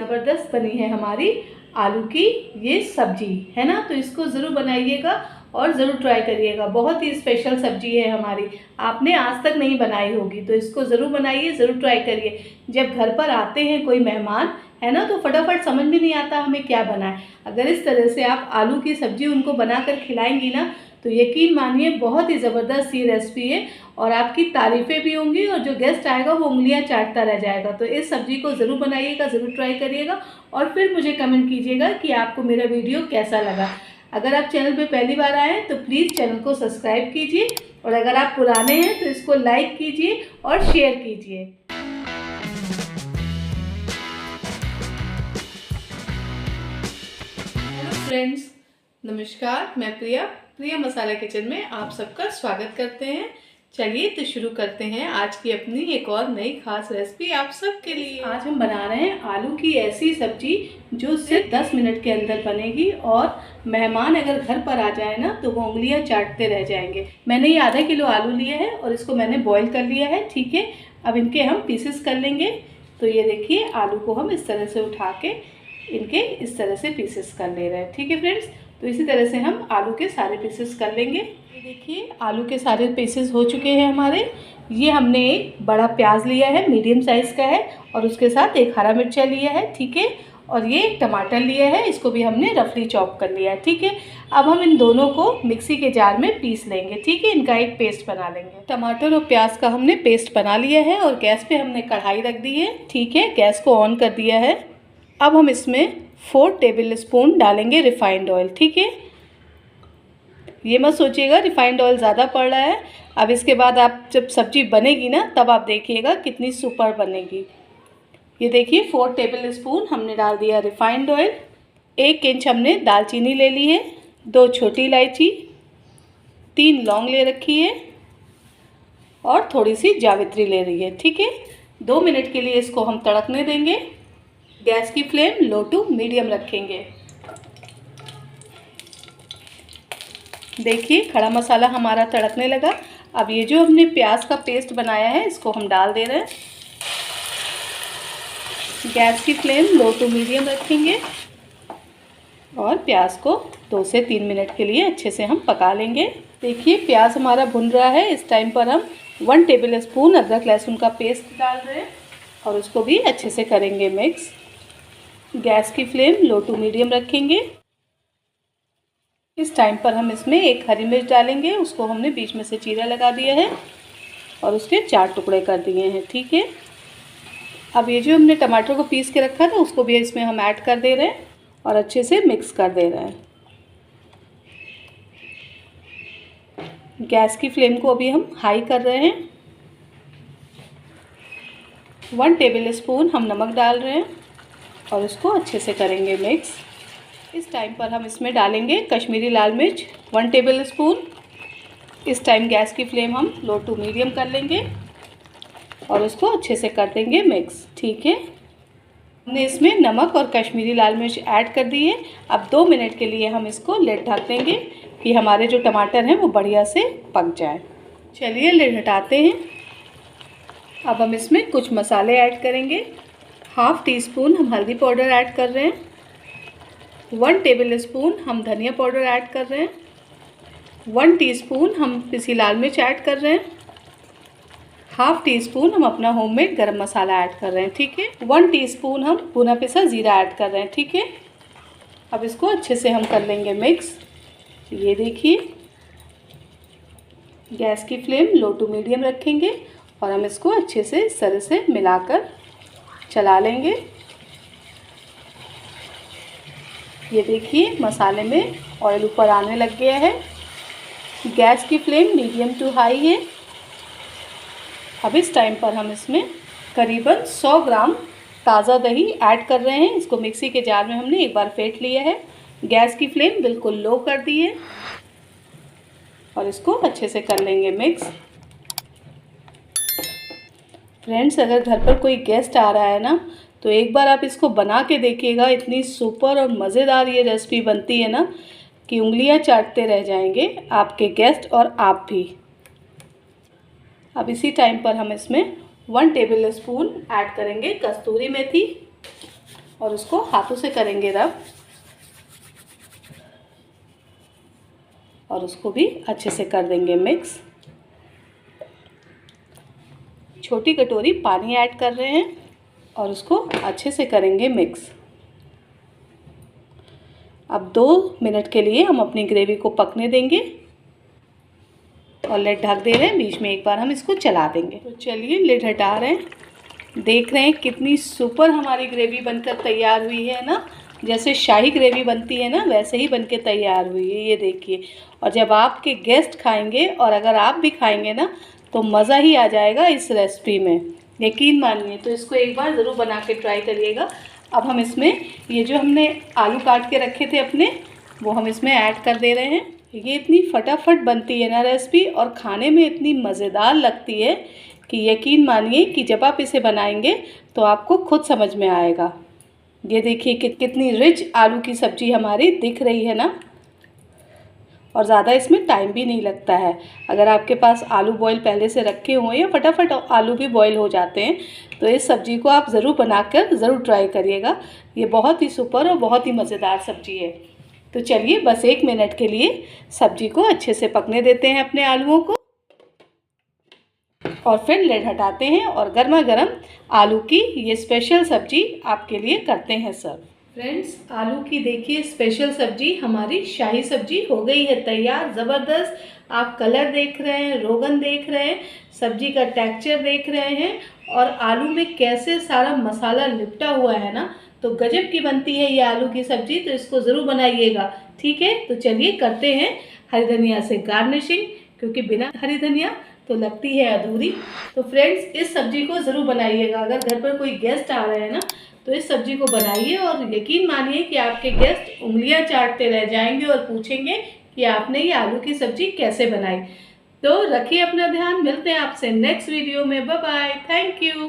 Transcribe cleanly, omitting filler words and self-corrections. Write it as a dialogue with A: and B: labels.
A: ज़बरदस्त बनी है हमारी आलू की ये सब्जी, है ना। तो इसको ज़रूर बनाइएगा और ज़रूर ट्राई करिएगा। बहुत ही स्पेशल सब्जी है हमारी, आपने आज तक नहीं बनाई होगी, तो इसको ज़रूर बनाइए, ज़रूर ट्राई करिए। जब घर पर आते हैं कोई मेहमान, है ना, तो फटाफट समझ में नहीं आता हमें क्या बनाए। अगर इस तरह से आप आलू की सब्ज़ी उनको बनाकर खिलाएंगी ना, तो यकीन मानिए बहुत ही ज़बरदस्त ये रेसिपी है और आपकी तारीफ़ें भी होंगी और जो गेस्ट आएगा वो उंगलियां चाटता रह जाएगा। तो इस सब्ज़ी को ज़रूर बनाइएगा, ज़रूर ट्राई करिएगा और फिर मुझे कमेंट कीजिएगा कि आपको मेरा वीडियो कैसा लगा। अगर आप चैनल पे पहली बार आए हैं तो प्लीज़ चैनल को सब्सक्राइब कीजिए और अगर आप पुराने हैं तो इसको लाइक कीजिए और शेयर कीजिए। हेलो फ्रेंड्स, नमस्कार। मैं प्रिया मसाला किचन में आप सबका स्वागत करते हैं। चलिए तो शुरू करते हैं आज की अपनी एक और नई खास रेसिपी आप सबके लिए। आज हम बना रहे हैं आलू की ऐसी सब्जी जो सिर्फ 10 मिनट के अंदर बनेगी और मेहमान अगर घर पर आ जाए ना तो वो उंगलियां चाटते रह जाएंगे। मैंने ये आधा किलो आलू लिए है और इसको मैंने बॉईल कर लिया है, ठीक है। अब इनके हम पीसेस कर लेंगे। तो ये देखिए, आलू को हम इस तरह से उठा के इनके इस तरह से पीसेस कर ले रहे हैं, ठीक है फ्रेंड्स। तो इसी तरह से हम आलू के सारे पीसेस कर लेंगे। ये देखिए, आलू के सारे पीसेस हो चुके हैं हमारे। ये हमने एक बड़ा प्याज लिया है, मीडियम साइज़ का है, और उसके साथ एक हरा मिर्चा लिया है, ठीक है। और ये एक टमाटर लिया है, इसको भी हमने रफली चॉप कर लिया है, ठीक है। अब हम इन दोनों को मिक्सी के जार में पीस लेंगे, ठीक है। इनका एक पेस्ट बना लेंगे। टमाटर और प्याज का हमने पेस्ट बना लिया है और गैस पे हमने कढ़ाई रख दी है, ठीक है। गैस को ऑन कर दिया है। अब हम इसमें 4 टेबल स्पून डालेंगे रिफाइंड ऑयल, ठीक है। ये मत सोचिएगा रिफाइंड ऑयल ज़्यादा पड़ रहा है। अब इसके बाद आप जब सब्ज़ी बनेगी ना तब आप देखिएगा कितनी सुपर बनेगी। ये देखिए, 4 टेबल स्पून हमने डाल दिया रिफाइंड ऑयल। 1 इंच हमने दालचीनी ले ली है, 2 छोटी इलायची, 3 लौंग ले रखी है और थोड़ी सी जावित्री ले रही है, ठीक है। 2 मिनट के लिए इसको हम तड़कने देंगे। गैस की फ्लेम लो टू मीडियम रखेंगे। देखिए, खड़ा मसाला हमारा तड़कने लगा। अब ये जो हमने प्याज का पेस्ट बनाया है इसको हम डाल दे रहे हैं। गैस की फ्लेम लो टू मीडियम रखेंगे और प्याज को 2 से 3 मिनट के लिए अच्छे से हम पका लेंगे। देखिए, प्याज हमारा भुन रहा है। इस टाइम पर हम 1 टेबल स्पून अदरक लहसुन का पेस्ट डाल रहे हैं और उसको भी अच्छे से करेंगे मिक्स। गैस की फ्लेम लो टू मीडियम रखेंगे। इस टाइम पर हम इसमें एक हरी मिर्च डालेंगे, उसको हमने बीच में से चीरा लगा दिया है और उसके 4 टुकड़े कर दिए हैं, ठीक है। अब ये जो हमने टमाटर को पीस के रखा था उसको भी इसमें हम ऐड कर दे रहे हैं और अच्छे से मिक्स कर दे रहे हैं। गैस की फ्लेम को अभी हम हाई कर रहे हैं। 1 टेबल स्पून हम नमक डाल रहे हैं और उसको अच्छे से करेंगे मिक्स। इस टाइम पर हम इसमें डालेंगे कश्मीरी लाल मिर्च 1 टेबल स्पून। इस टाइम गैस की फ्लेम हम लो टू मीडियम कर लेंगे और उसको अच्छे से कर देंगे मिक्स, ठीक है। हमने इसमें नमक और कश्मीरी लाल मिर्च ऐड कर दी है। अब 2 मिनट के लिए हम इसको लिड ढक देंगे कि हमारे जो टमाटर हैं वो बढ़िया से पक जाए। चलिए लिड हटाते हैं। अब हम इसमें कुछ मसाले ऐड करेंगे। 1/2 टीस्पून हम हल्दी पाउडर ऐड कर रहे हैं, 1 टेबल स्पून हम धनिया पाउडर ऐड कर रहे हैं, 1 टीस्पून हम पिसी लाल मिर्च ऐड कर रहे हैं, 1/2 टीस्पून हम अपना होममेड गरम मसाला ऐड कर रहे हैं, ठीक है। 1 टीस्पून हम भुना पिसा जीरा ऐड कर रहे हैं, ठीक है। अब इसको अच्छे से हम कर लेंगे मिक्स। ये देखिए, गैस की फ्लेम लो टू मीडियम रखेंगे और हम इसको अच्छे से इस तरह से मिलाकर चला लेंगे। ये देखिए, मसाले में ऑयल ऊपर आने लग गया है। गैस की फ्लेम मीडियम टू हाई है। अब इस टाइम पर हम इसमें करीबन 100 ग्राम ताज़ा दही ऐड कर रहे हैं। इसको मिक्सी के जार में हमने एक बार फेंट लिया है। गैस की फ्लेम बिल्कुल लो कर दी है और इसको अच्छे से कर लेंगे मिक्स। फ्रेंड्स, अगर घर पर कोई गेस्ट आ रहा है ना तो एक बार आप इसको बना के देखिएगा। इतनी सुपर और मज़ेदार ये रेसिपी बनती है ना कि उंगलियां चाटते रह जाएंगे आपके गेस्ट और आप भी। अब इसी टाइम पर हम इसमें 1 टेबल स्पून ऐड करेंगे कस्तूरी मेथी और उसको हाथों से करेंगे रब और उसको भी अच्छे से कर देंगे मिक्स। छोटी कटोरी पानी ऐड कर रहे हैं और उसको अच्छे से करेंगे मिक्स। अब 2 मिनट के लिए हम अपनी ग्रेवी को पकने देंगे और लिड ढक दे रहे हैं। बीच में एक बार हम इसको चला देंगे। तो चलिए लिड हटा रहे हैं। देख रहे हैं कितनी सुपर हमारी ग्रेवी बनकर तैयार हुई है ना। जैसे शाही ग्रेवी बनती है ना, वैसे ही बनके तैयार हुई है, ये देखिए। और जब आपके गेस्ट खाएंगे और अगर आप भी खाएंगे ना तो मज़ा ही आ जाएगा इस रेसिपी में, यकीन मानिए। तो इसको एक बार ज़रूर बना के ट्राई करिएगा। अब हम इसमें ये जो हमने आलू काट के रखे थे अपने, वो हम इसमें ऐड कर दे रहे हैं। ये इतनी फटाफट बनती है ना रेसिपी और खाने में इतनी मज़ेदार लगती है कि यकीन मानिए कि जब आप इसे बनाएंगे तो आपको खुद समझ में आएगा। ये देखिए कितनी रिच आलू की सब्ज़ी हमारी दिख रही है ना, और ज़्यादा इसमें टाइम भी नहीं लगता है। अगर आपके पास आलू बॉईल पहले से रखे हुए या फटाफट आलू भी बॉईल हो जाते हैं तो इस सब्ज़ी को आप ज़रूर बनाकर ज़रूर ट्राई करिएगा। ये बहुत ही सुपर और बहुत ही मज़ेदार सब्ज़ी है। तो चलिए बस 1 मिनट के लिए सब्ज़ी को अच्छे से पकने देते हैं अपने आलूओं को और फिर लिड हटाते हैं और गर्मा गर्म आलू की ये स्पेशल सब्ज़ी आपके लिए करते हैं सर्व। फ्रेंड्स, आलू की देखिए स्पेशल सब्ज़ी हमारी शाही सब्ज़ी हो गई है तैयार। ज़बरदस्त आप कलर देख रहे हैं, रोगन देख रहे हैं, सब्ज़ी का टेक्सचर देख रहे हैं और आलू में कैसे सारा मसाला लिपटा हुआ है ना, तो गजब की बनती है ये आलू की सब्ज़ी। तो इसको ज़रूर बनाइएगा, ठीक है। तो चलिए करते हैं हरी धनिया से गार्निशिंग, क्योंकि बिना हरी धनिया तो लगती है अधूरी। तो फ्रेंड्स, इस सब्ज़ी को ज़रूर बनाइएगा। अगर घर पर कोई गेस्ट आ रहे हैं ना तो इस सब्ज़ी को बनाइए और यकीन मानिए कि आपके गेस्ट उंगलियां चाटते रह जाएंगे और पूछेंगे कि आपने ये आलू की सब्ज़ी कैसे बनाई। तो रखिए अपना ध्यान, मिलते हैं आपसे नेक्स्ट वीडियो में। Bye bye, thank you.